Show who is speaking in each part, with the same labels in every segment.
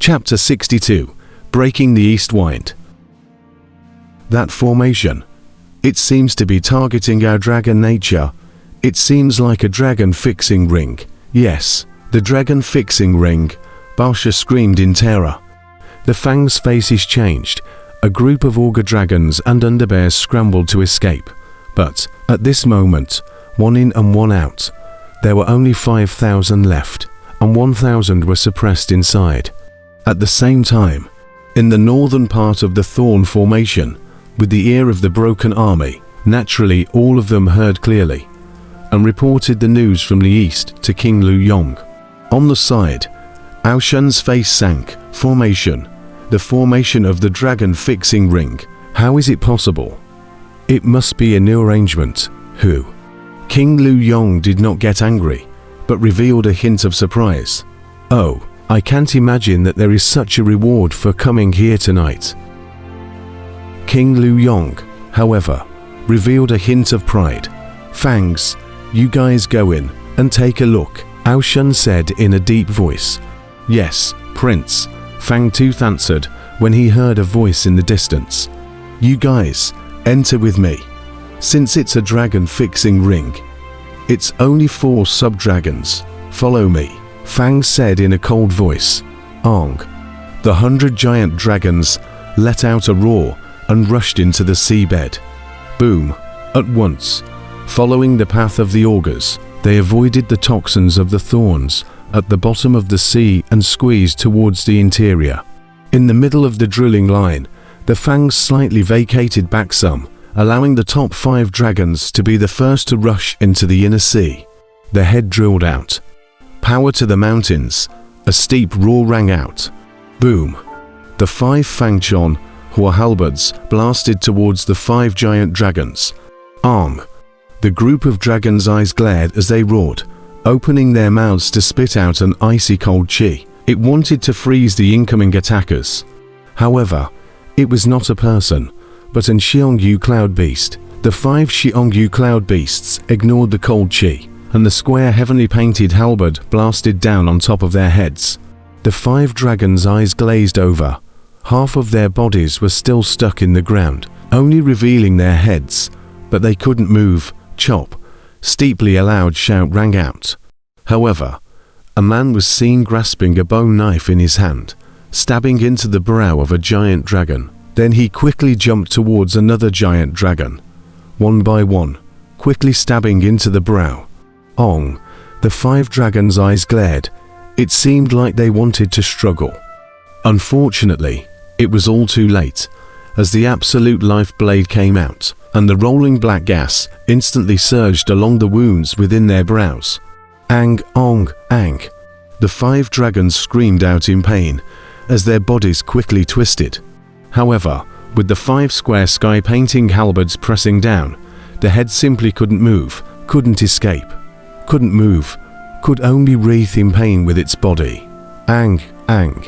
Speaker 1: Chapter 62. Breaking the East Wind. That formation. It seems to be targeting our dragon nature. It seems like a dragon fixing ring. Yes, the dragon fixing ring. Wuxia screamed in terror. The Fang's faces changed. A group of auger dragons and underbears scrambled to escape. But, at this moment, one in and one out. There were only 5,000 left, and 1,000 were suppressed inside. At the same time, in the northern part of the Thorn Formation, with the ear of the broken army, naturally all of them heard clearly, and reported the news from the east to King Lu Yong. On the side, Ao Shun's face sank. Formation. The formation of the dragon fixing ring. How is it possible? It must be a new arrangement. Who? King Lu Yong did not get angry, but revealed a hint of surprise. Oh, I can't imagine that there is such a reward for coming here tonight. King Lu Yong, however, revealed a hint of pride. Fangs, you guys go in and take a look, Ao Shun said in a deep voice. Yes, Prince, Fangtooth answered when he heard a voice in the distance. You guys, enter with me. Since it's a dragon fixing ring, it's only 4 sub-dragons. Follow me, Fang said in a cold voice. Ong. The 100 giant dragons let out a roar and rushed into the seabed. Boom. At once, following the path of the augurs, they avoided the toxins of the thorns at the bottom of the sea and squeezed towards the interior. In the middle of the drilling line, the Fangs slightly vacated back some, allowing the top 5 dragons to be the first to rush into the inner sea. The head drilled out. Power to the mountains. A steep roar rang out. Boom. The 5 Fangchon, or halberds, blasted towards the 5 giant dragons. Ong. The group of dragons' eyes glared as they roared, opening their mouths to spit out an icy cold chi. It wanted to freeze the incoming attackers. However, it was not a person, but an Xiongyu cloud beast. The 5 Xiongyu cloud beasts ignored the cold chi, and the square heavenly painted halberd blasted down on top of their heads. The 5 dragons' eyes glazed over. Half of their bodies were still stuck in the ground, only revealing their heads, but they couldn't move. Chop. Steeply a loud shout rang out. However, a man was seen grasping a bone knife in his hand, stabbing into the brow of a giant dragon. Then he quickly jumped towards another giant dragon, one by one, quickly stabbing into the brow. Ong. The 5 dragons' eyes glared. It seemed like they wanted to struggle. Unfortunately, it was all too late, as the absolute life blade came out, and the rolling black gas instantly surged along the wounds within their brows. Ang, ong, ang. The 5 dragons screamed out in pain, as their bodies quickly twisted. However, with the 5 square sky painting halberds pressing down, the head simply couldn't move, couldn't escape, couldn't move, could only writhe in pain with its body. Ang, ang.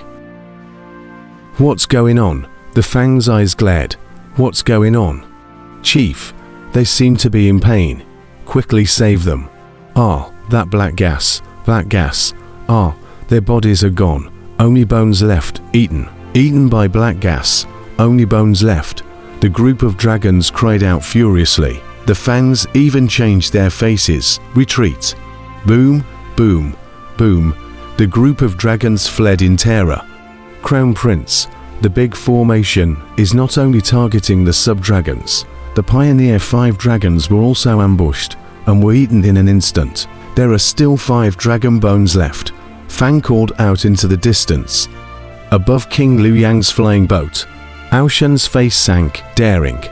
Speaker 1: What's going on? The Fang's eyes glared. What's going on? Chief, they seem to be in pain. Quickly save them. Ah, that black gas, that gas. Ah, their bodies are gone. Only bones left, eaten by black gas. Only bones left. The group of dragons cried out furiously. The Fangs even changed their faces. Retreat. Boom, boom, boom. The group of dragons fled in terror. Crown Prince, the big formation is not only targeting the sub-dragons. The Pioneer 5 dragons were also ambushed and were eaten in an instant. There are still 5 dragon bones left. Fang called out into the distance. Above King Liu Yang's flying boat, Ao Shun's face sank, daring.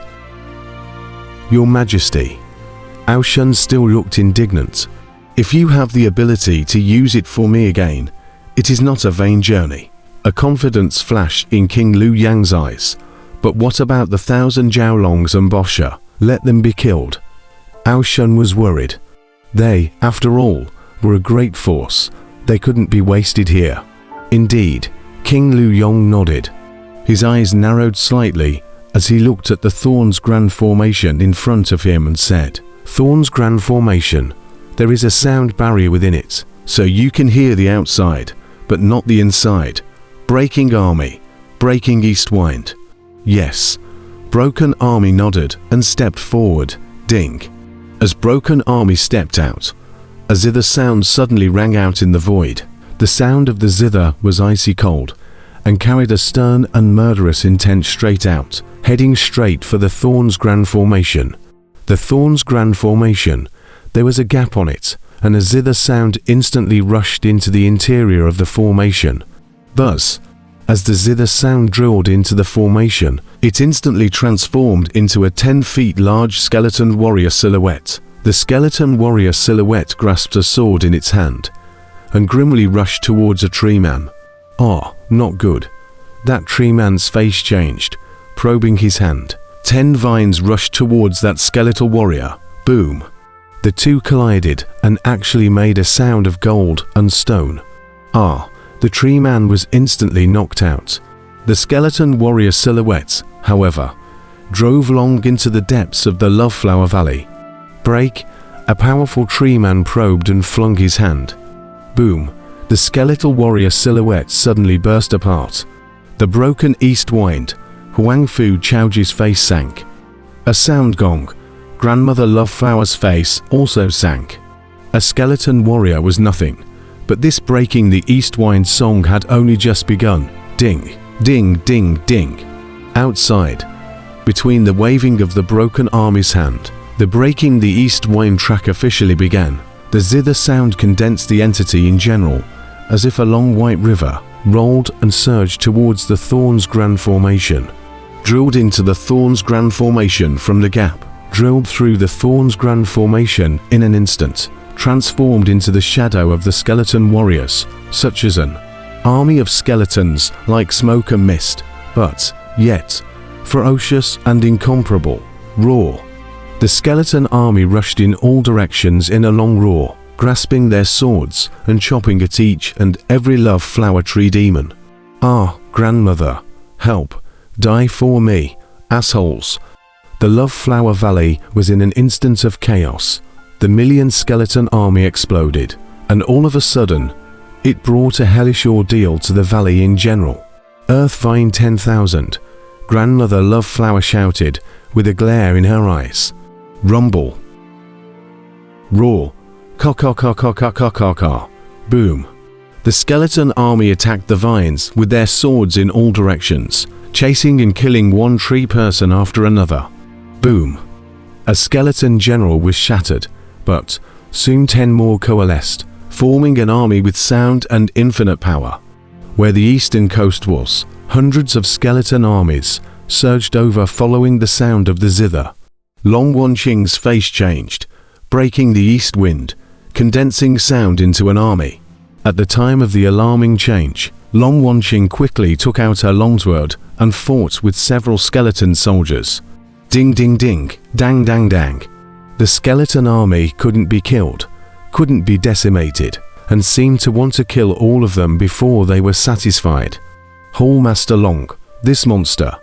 Speaker 1: Your Majesty. Ao Shun still looked indignant. If you have the ability to use it for me again, it is not a vain journey. A confidence flashed in King Liu Yang's eyes. But what about the 1,000 Jiaolongs and Wuxia? Let them be killed. Ao Shun was worried. They, after all, were a great force. They couldn't be wasted here. Indeed, King Lu Yong nodded. His eyes narrowed slightly as he looked at the Thorn's Grand Formation in front of him and said, Thorn's Grand Formation. There is a sound barrier within it, so you can hear the outside, but not the inside. Breaking army. Breaking east wind. Yes. Broken army nodded and stepped forward. Ding. As broken army stepped out, a zither sound suddenly rang out in the void. The sound of the zither was icy cold and carried a stern and murderous intent straight out, heading straight for the Thorns Grand Formation. The Thorns Grand Formation. There was a gap on it, and a zither sound instantly rushed into the interior of the formation. Thus, as the zither sound drilled into the formation, it instantly transformed into a 10 feet large skeleton warrior silhouette. The skeleton warrior silhouette grasped a sword in its hand and grimly rushed towards a tree man. Ah, not good. That tree man's face changed, probing his hand. 10 vines rushed towards that skeletal warrior. Boom. The two collided and actually made a sound of gold and stone. Ah, the tree man was instantly knocked out. The skeleton warrior silhouette, however, drove long into the depths of the Loveflower Valley. Break. A powerful tree man probed and flung his hand. Boom. The skeletal warrior silhouette suddenly burst apart. The broken east wind. Huang Fu Chaoji's face sank. A sound gong. Grandmother Loveflower's face also sank. A skeleton warrior was nothing, but this breaking the east wind song had only just begun. Ding, ding, ding, ding. Outside, between the waving of the broken army's hand, the breaking the east wind track officially began. The zither sound condensed the entity in general, as if a long white river rolled and surged towards the Thorns Grand Formation. Drilled into the Thorns Grand Formation from the gap, drilled through the Thorns Grand Formation in an instant, transformed into the shadow of the skeleton warriors, such as an army of skeletons like smoke and mist, but yet ferocious and incomparable. Roar. The skeleton army rushed in all directions in a long roar, grasping their swords and chopping at each and every love flower tree demon. Ah, grandmother, help, die for me, assholes. The Loveflower Valley was in an instant of chaos. The million skeleton army exploded, and all of a sudden, it brought a hellish ordeal to the valley in general. Earthvine 10,000, Grandmother Loveflower shouted, with a glare in her eyes. Rumble. Roar. Ka-ka-ka-ka-ka-ka-ka-ka. Boom. The skeleton army attacked the vines with their swords in all directions, chasing and killing one tree person after another. Boom. A skeleton general was shattered, but soon 10 more coalesced, forming an army with sound and infinite power. Where the eastern coast was, hundreds of skeleton armies surged over following the sound of the zither. Long Wanqing's face changed, breaking the east wind, condensing sound into an army. At the time of the alarming change, Long Wanqing quickly took out her longsword and fought with several skeleton soldiers. Ding ding ding, dang dang dang. The skeleton army couldn't be killed, couldn't be decimated, and seemed to want to kill all of them before they were satisfied. Hall Master Long, this monster.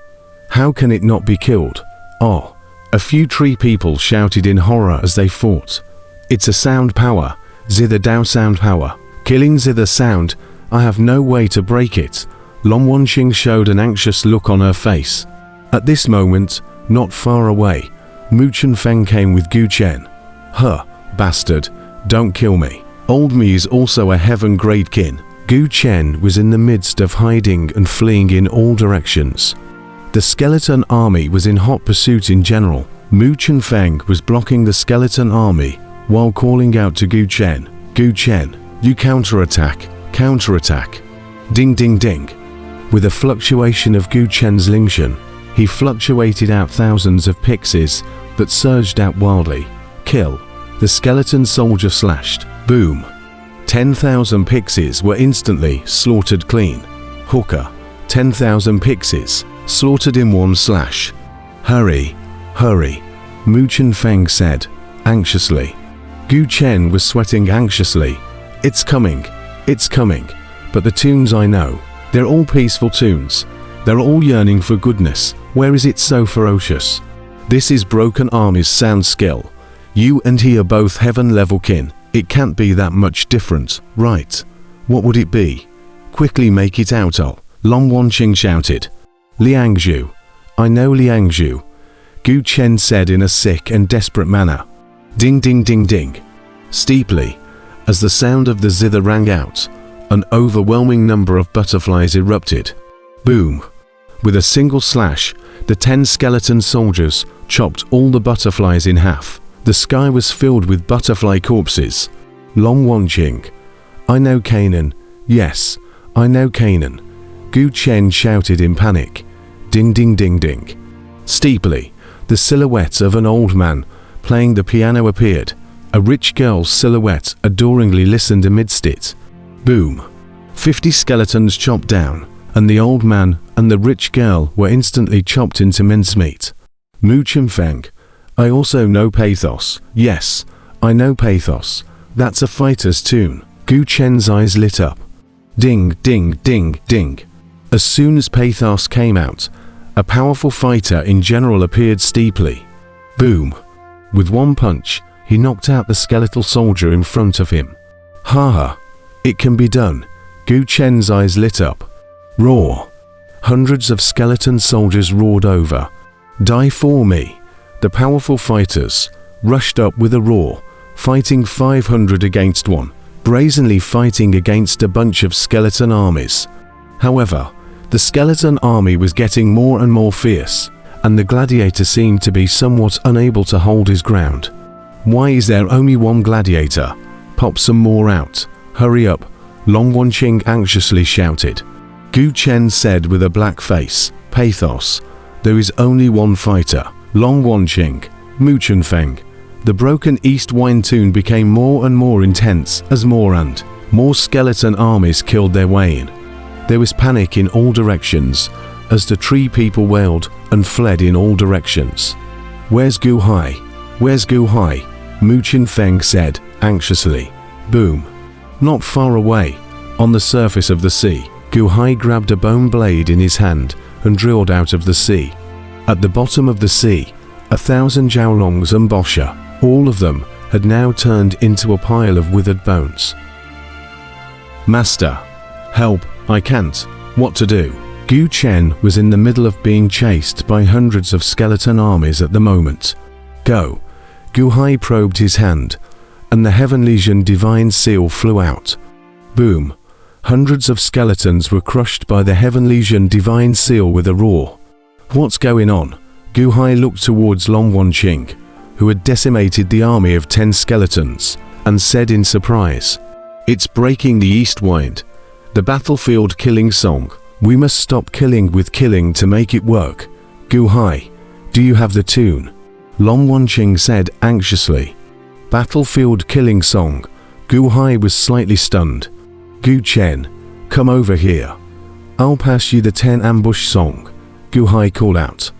Speaker 1: How can it not be killed? Oh. A few tree people shouted in horror as they fought. It's a sound power, Zither Dao sound power. Killing Zither sound, I have no way to break it. Long Wanqing showed an anxious look on her face. At this moment, not far away, Mu Chunfeng came with Gu Chen. Huh, bastard, don't kill me. Old me is also a heaven-grade kin. Gu Chen was in the midst of hiding and fleeing in all directions. The skeleton army was in hot pursuit in general. Mu Chunfeng was blocking the skeleton army while calling out to Gu Chen. Gu Chen, you counterattack, counterattack. Ding ding ding. With a fluctuation of Gu Chen's Lingshan, he fluctuated out thousands of pixies that surged out wildly. Kill. The skeleton soldier slashed. Boom. 10,000 pixies were instantly slaughtered clean. Hooker. 10,000 pixies. Slaughtered in one slash. Hurry, hurry, Mu Chunfeng said, anxiously. Gu Chen was sweating anxiously. It's coming, but the tunes I know, they're all peaceful tunes. They're all yearning for goodness. Where is it so ferocious? This is Broken Army's sound skill. You and he are both heaven-level kin. It can't be that much different, right? What would it be? Quickly make it out, Al. Long Wanqing shouted. Liangzhu. I know Liangzhu, Gu Chen said in a sick and desperate manner. Ding ding ding ding. Steeply, as the sound of the zither rang out, an overwhelming number of butterflies erupted. Boom! With a single slash, the 10 skeleton soldiers chopped all the butterflies in half. The sky was filled with butterfly corpses. Long Wanqing. I know Canaan. Yes, I know Canaan, Gu Chen shouted in panic. Ding ding ding ding. Steeply, the silhouette of an old man playing the piano appeared. A rich girl's silhouette adoringly listened amidst it. Boom! 50 skeletons chopped down, and the old man and the rich girl were instantly chopped into mincemeat. Mu Chunfeng. I also know pathos. Yes, I know pathos. That's a fighter's tune. Gu Chen's eyes lit up. Ding, ding, ding, ding. As soon as pathos came out, a powerful fighter in general appeared steeply. Boom! With one punch, he knocked out the skeletal soldier in front of him. Ha! It can be done. Gu Chen's eyes lit up. Roar! Hundreds of skeleton soldiers roared over. Die for me! The powerful fighters rushed up with a roar, fighting 500 against one, brazenly fighting against a bunch of skeleton armies. However, the skeleton army was getting more and more fierce, and the gladiator seemed to be somewhat unable to hold his ground. Why is there only one gladiator? Pop some more out. Hurry up, Long Wanqing anxiously shouted. Gu Chen said with a black face. Pathos. There is only one fighter. Long Wanqing. Mu Chunfeng. The broken east wind tune became more and more intense as more and more skeleton armies killed their way in. There was panic in all directions as the tree people wailed and fled in all directions. Where's Gu Hai? Where's Gu Hai? Mu Chunfeng said anxiously. Boom! Not far away, on the surface of the sea, Gu Hai grabbed a bone blade in his hand and drilled out of the sea. At the bottom of the sea, 1,000 Jiaolongs and Bosha, all of them, had now turned into a pile of withered bones. Master! Help! I can't. What to do? Gu Chen was in the middle of being chased by hundreds of skeleton armies at the moment. Go! Gu Hai probed his hand, and the Heavenly Zhen divine seal flew out. Boom! Hundreds of skeletons were crushed by the Heavenly Zhen divine seal with a roar. What's going on? Gu Hai looked towards Long Wanqing, who had decimated the army of 10 skeletons, and said in surprise, It's breaking the east wind. The battlefield killing song. We must stop killing with killing to make it work. Gu Hai, do you have the tune? Long Wanqing said anxiously. Battlefield killing song. Gu Hai was slightly stunned. Gu Chen, come over here. I'll pass you the 10 ambush song, Gu Hai called out.